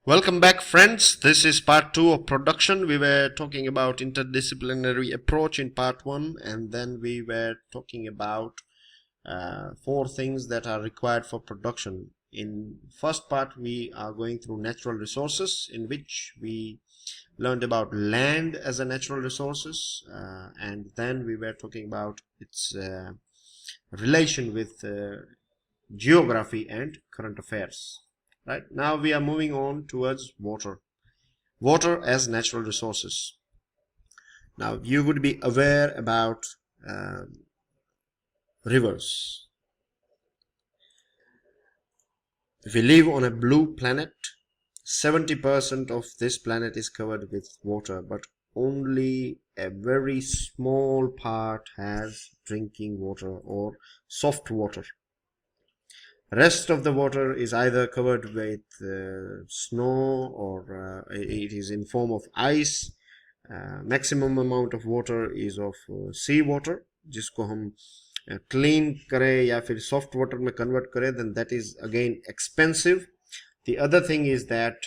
Welcome back, friends. This is part 2 of production. We were talking about interdisciplinary approach in part 1, and then we were talking about 4 things that are required for production. In first part, we are going through natural resources, in which we learned about land as a natural resources, and then we were talking about its relation with geography and current affairs. Right now we are moving on towards water as natural resources. Now you would be aware about rivers. If we live on a blue planet, 70% of this planet is covered with water, but only a very small part has drinking water or soft water. Rest of the water is either covered with snow or it is in form of ice. Maximum amount of water is of sea water, जिसको हम clean करें या फिर soft water में convert करें, then that is again expensive. The other thing is that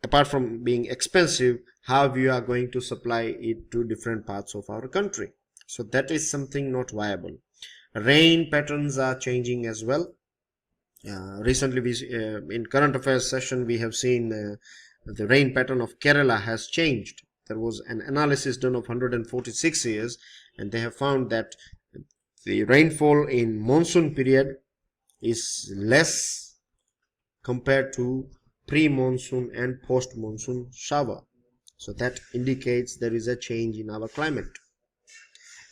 apart from being expensive, how we are going to supply it to different parts of our country. So that is something not viable. Rain patterns are changing as well. Recently, in current affairs session, we have seen the rain pattern of Kerala has changed. There was an analysis done of 146 years, and they have found that the rainfall in monsoon period is less compared to pre-monsoon and post-monsoon shower. So that indicates there is a change in our climate.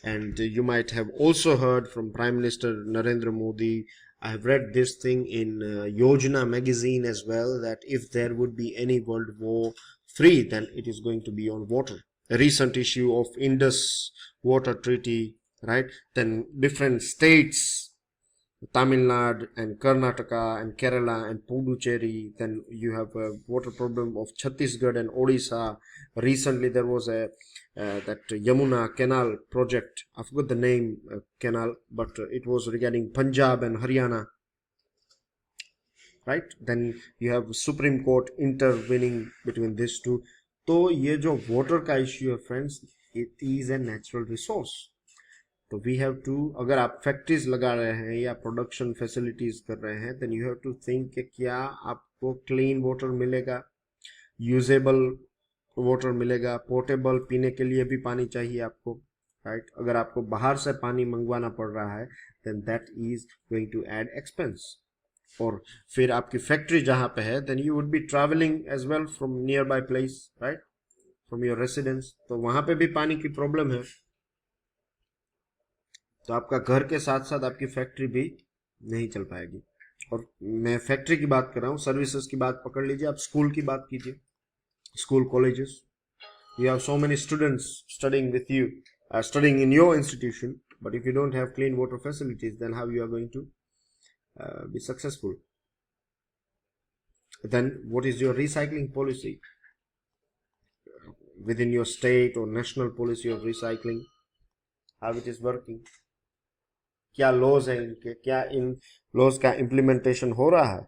And you might have also heard from Prime Minister Narendra Modi. I have read this thing in Yojana magazine as well, that if there would be any World War III, then it is going to be on water. A recent issue of Indus Water Treaty, right? Then different states, Tamil Nadu and Karnataka and Kerala and Puducherry. Then you have a water problem of Chhattisgarh and Odisha. Recently there was a that Yamuna canal project. I forgot the name canal, but it was regarding Punjab and Haryana. Right? Then you have Supreme Court intervening between these two. तो ये जो water का issue है, friends, it is a natural resource. तो we have to, अगर आप factories लगा रहे हैं या प्रोडक्शन फैसिलिटीज कर रहे हैं, then you have to think कि क्या आपको क्लीन वाटर मिलेगा, यूजेबल वाटर मिलेगा, पोर्टेबल पीने के लिए भी पानी चाहिए आपको, राइट? अगर आपको बाहर से पानी मंगवाना पड़ रहा है, then that is going to add expense. और फिर आपकी फैक्ट्री जहां पे है, then you would be travelling as well from nearby place, right, from your residence. तो वहां पे भी पानी की प्रॉब्लम है. तो आपका घर के साथ साथ आपकी फैक्ट्री भी नहीं चल पाएगी. और मैं फैक्ट्री की बात कर रहा हूँ, सर्विसेज की बात पकड़ लीजिए. आप स्कूल की बात कीजिए, school colleges, you have so many students studying with you, studying in your institution, but if you don't have clean water facilities, then how you are going to be successful? Then what is your recycling policy within your state or national policy of recycling? How it is working? क्या laws है इनके, क्या in laws का implementation हो रहा है?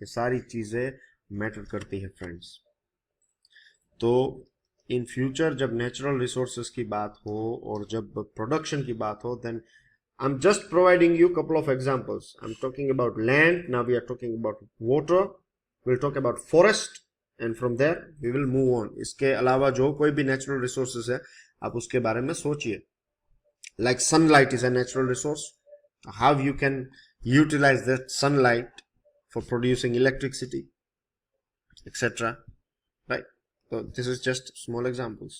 ये सारी चीजें मैटर करती है, फ्रेंड्स. तो इन फ्यूचर जब नेचुरल रिसोर्सेज की बात हो और जब प्रोडक्शन की बात हो, then I am just providing you couple of examples. I am talking about land, now we are talking about water, we will talk about forest, and from there we will move on. इसके अलावा जो कोई भी natural resources है, आप उसके बारे में सोचिए. Like sunlight is a natural resource. How you can utilize that sunlight for producing electricity, etc. Right? So this is just small examples.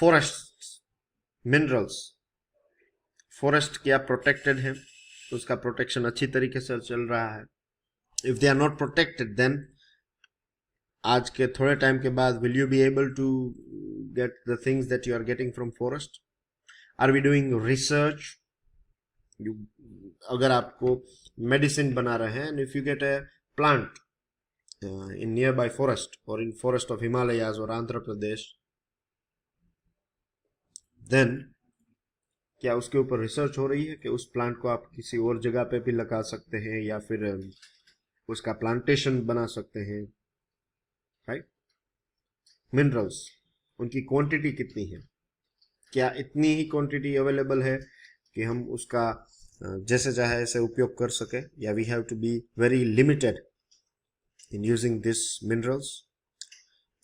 Forests, minerals. Forest क्या protected है, उसका protection अच्छी तरीके से चल रहा है. If they are not protected, then आज के थोड़े टाइम के बाद will you be able to get the things that you are getting from forest? Are we doing research? अगर आपको मेडिसिन बना रहे हैं, and if you get a plant in nearby forest or in forest of Himalayas or Andhra Pradesh, then क्या उसके ऊपर research हो रही है कि उस प्लांट को आप किसी और जगह पे भी लगा सकते हैं, या फिर उसका प्लांटेशन बना सकते हैं, राइट। मिनरल्स, उनकी क्वांटिटी कितनी है, क्या इतनी ही क्वांटिटी अवेलेबल है कि हम उसका जैसे चाहे ऐसे उपयोग कर सके, या we have to be very limited in using these minerals.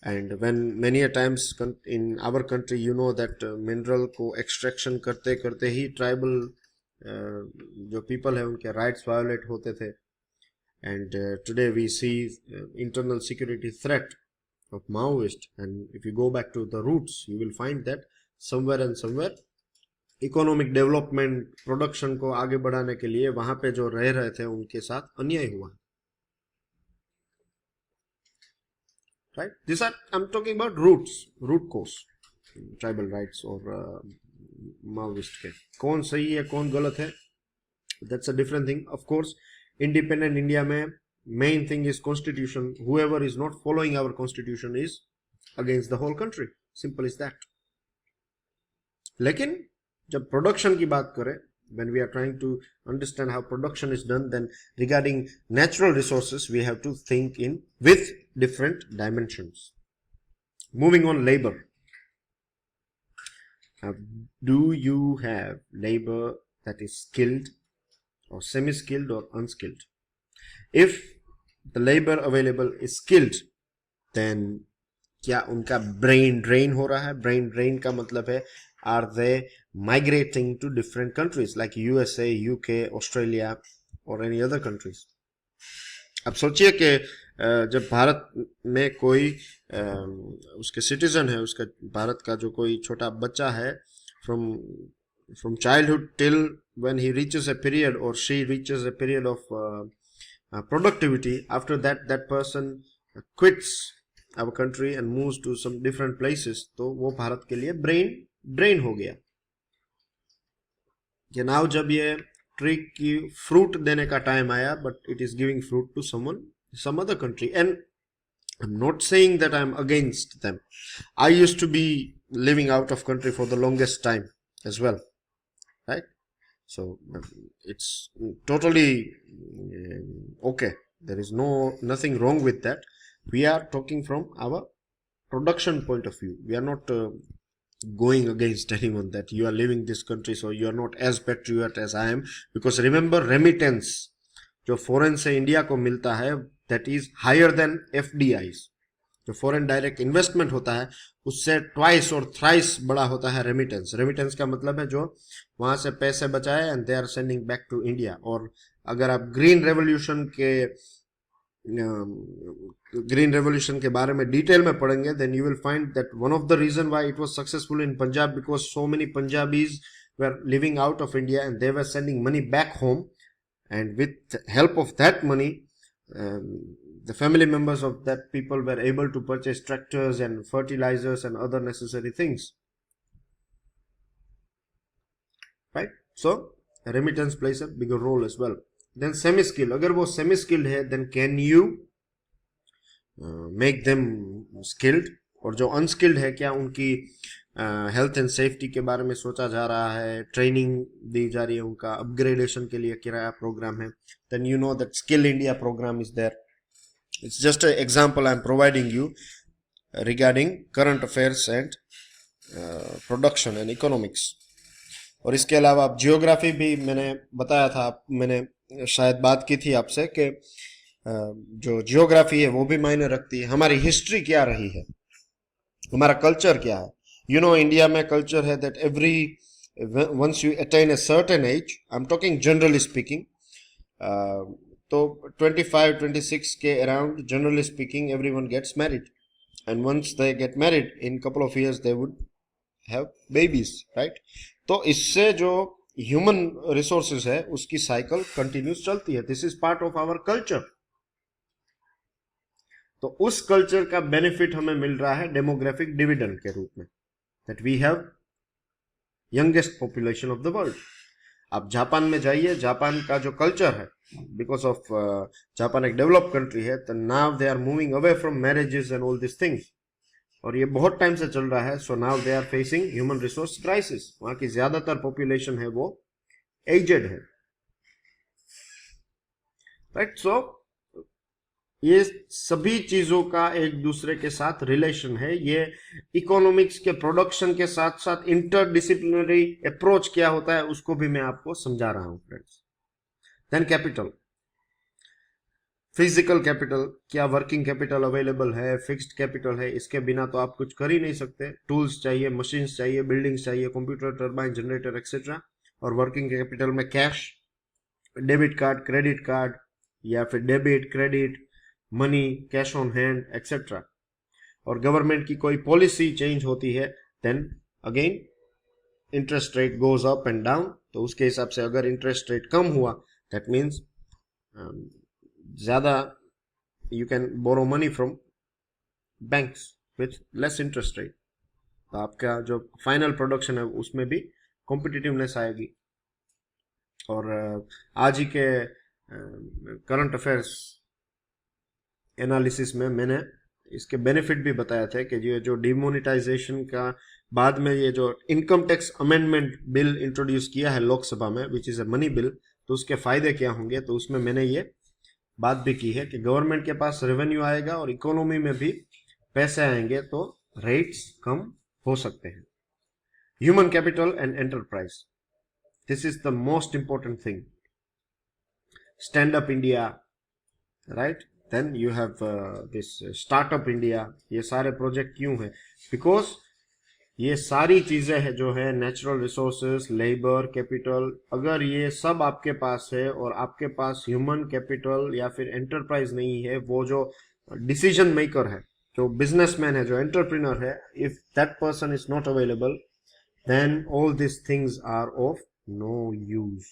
And when many a times in our country, you know that mineral को extraction करते करते ही tribal जो people है उनके rights violate होते थे. And today we see internal security threat of Maoist, and if you go back to the roots, you will find that somewhere economic development, production को आगे बढ़ाने के लिए वहां पे जो रह रहे थे उनके साथ अन्याय हुआ. Right? These are, I'm talking about root cause, tribal rights or Maoist के. कौन सही है कौन गलत है, that's a different thing. Of course, independent India में main thing is constitution. Whoever is not following our constitution is against the whole country. Simple as that. लेकिन जब production की बात करें, when we are trying to understand how production is done, then regarding natural resources we have to think in with different dimensions. Moving on, labor. Do you have labor that is skilled or semi-skilled or unskilled? If the labor available is skilled, then क्या उनका brain drain हो रहा है? Brain drain का मतलब है, are they migrating to different countries like USA, UK, Australia or any other countries? अब सोचिए कि जब भारत में कोई उसके सिटीजन है, उसका भारत का जो कोई छोटा बच्चा है, from childhood till when he reaches a period or she reaches a period of productivity, after that person quits our country and moves to some different places, तो वो भारत के लिए brain drain हो गया. कि now जब ये ट्री की फ्रूट देने का टाइम आया, but it is giving fruit to some other country. And I'm not saying that I'm against them. I used to be living out of country for the longest time as well, right? So it's totally okay. There is nothing wrong with that. We are talking from our production point of view. We are not going against anyone that you are leaving this country so you are not as patriot as I am, because remember, remittance जो foreign से India को मिलता है, that is higher than FDIs. जो foreign direct investment होता है उससे twice और थ्राइस बड़ा होता है रेमिटेंस. रेमिटेंस का मतलब है जो वहां से पैसे बचाए and they are sending back to India. और अगर आप ग्रीन रेवोल्यूशन के बारे में डिटेल में पढ़ेंगे, then you will find that one of the reason why it was successful in Punjab, because so many Punjabis were living out of India and they were sending money back home, and with help of that money the family members of that people were able to purchase tractors and fertilizers and other necessary things, right? So remittance plays a bigger role as well. Then semi skilled, अगर वो semi skilled है, then can you make them skilled? और जो unskilled है, क्या उनकी health and safety के बारे में सोचा जा रहा है, ट्रेनिंग दी जा रही है, उनका अपग्रेडेशन के लिए किराया प्रोग्राम है? Then you know that skill India programme is there. It's just a example I am providing you regarding current affairs and production and economics. और इसके अलावा आप जियोग्राफी भी मैंने बताया था, मैंने शायद बात की थी आपसे कि जो जियोग्राफी है वो भी मायने रखती है. हमारी हिस्ट्री क्या रही है, हमारा कल्चर क्या है. You know, इंडिया में कल्चर है that once you attain a certain age, I'm talking generally speaking, तो 25-26 के around, generally speaking, everyone gets married, and once they get married, in couple of years they would have babies, right? तो इससे जो human resources है उसकी cycle continuous चलती है. This is part of our culture. तो उस कल्चर का बेनिफिट हमें मिल रहा है डेमोग्राफिक डिविडेंड के रूप में, that we have youngest population of the world. आप जापान में जाइए, जापान का जो कल्चर है, because of जापान एक डेवलप्ड कंट्री है, तो now they are moving away from marriages and all these things. और ये बहुत टाइम से चल रहा है. so now they are facing human resource crisis. वहां की ज्यादातर population है वो aged है, right? so ये सभी चीजों का एक दूसरे के साथ रिलेशन है। ये इकोनॉमिक्स के प्रोडक्शन के साथ साथ इंटरडिसिप्लिनरी अप्रोच क्या होता है उसको भी मैं आपको समझा रहा हूं friends. Then capital, physical capital, क्या वर्किंग कैपिटल अवेलेबल है, फिक्स्ड कैपिटल है, इसके बिना तो आप कुछ कर ही नहीं सकते। टूल्स चाहिए, मशीन्स चाहिए, बिल्डिंग्स चाहिए, कंप्यूटर, टरबाइन, जनरेटर एक्सेट्रा। और वर्किंग कैपिटल में cash, debit card, credit card, या फिर debit credit money, cash on hand etcetera. और गवर्नमेंट की कोई पॉलिसी चेंज होती है then again interest rate goes up and down. तो उसके हिसाब से अगर इंटरेस्ट रेट कम हुआ दैट मीन्स ज्यादा you can borrow money from banks with less interest rate. तो आपका जो फाइनल प्रोडक्शन है उसमें भी कॉम्पिटिटिवनेस आएगी। और आज ही के करंट अफेयर्स एनालिसिस में मैंने इसके बेनिफिट भी बताया था कि ये जो डिमोनेटाइजेशन का बाद में ये जो income tax amendment bill introduce किया है लोकसभा में which is a money bill, तो उसके फायदे क्या होंगे। तो उसमें मैंने ये बात भी की है कि गवर्नमेंट के पास रेवेन्यू आएगा और इकोनॉमी में भी पैसे आएंगे तो रेट्स कम हो सकते हैं। Human capital and enterprise, this is the most important thing. Stand up India, right, then you have this startup India. ये सारे प्रोजेक्ट क्यों है? बिकॉज ये सारी चीजें हैं जो है नेचुरल रिसोर्सेस, लेबर, कैपिटल, अगर ये सब आपके पास है और आपके पास ह्यूमन कैपिटल या फिर एंटरप्राइज नहीं है, वो जो डिसीजन मेकर है, जो बिजनेसमैन है, जो एंटरप्रेन्योर है, if that person is not available then all this things are of no use.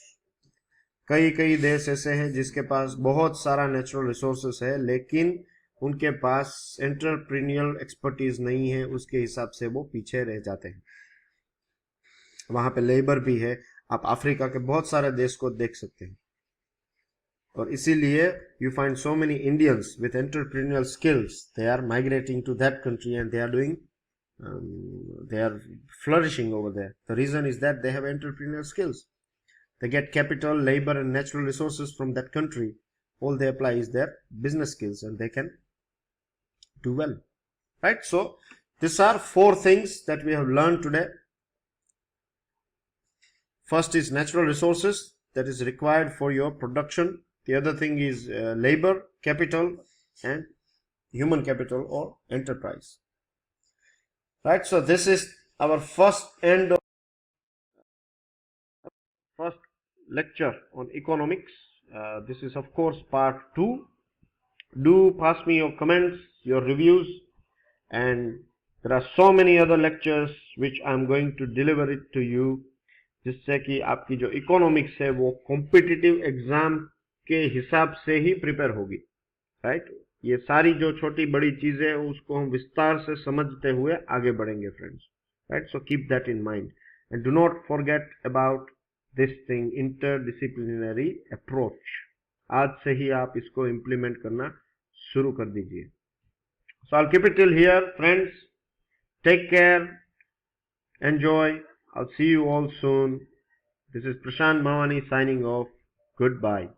कई कई देश ऐसे हैं जिसके पास बहुत सारा नेचुरल रिसोर्सेस है लेकिन उनके पास एंटरप्रेन्योरियल एक्सपर्टीज नहीं है, उसके हिसाब से वो पीछे रह जाते हैं। वहां पे लेबर भी है, आप अफ्रीका के बहुत सारे देश को देख सकते हैं। और इसीलिए you find so many Indians with entrepreneurial skills, they are migrating to that country and they are doing they are flourishing over there. The reason is that they have entrepreneurial skills. They get capital, labor, and natural resources from that country. All they apply is their business skills and they can do well. Right? So, these are 4 things that we have learned today. First is natural resources that is required for your production. The other thing is labor, capital, and human capital or enterprise. Right? So, this is our first lecture on economics. This is of course part 2. Do pass me your comments, your reviews, and there are so many other lectures which I am going to deliver it to you, जिससे कि आपकी जो economics है वो competitive exam के हिसाब से ही prepare होगी। राइट, ये सारी जो छोटी बड़ी चीजें उसको हम विस्तार से समझते हुए आगे बढ़ेंगे friends. Right, so keep that in mind and do not forget about this thing, interdisciplinary approach. आज से ही आप इसको इम्प्लीमेंट करना शुरू कर दीजिए। So I'll keep it till here, friends. Take care. Enjoy. I'll see you all soon. This is Prashant Mawani signing off. Goodbye.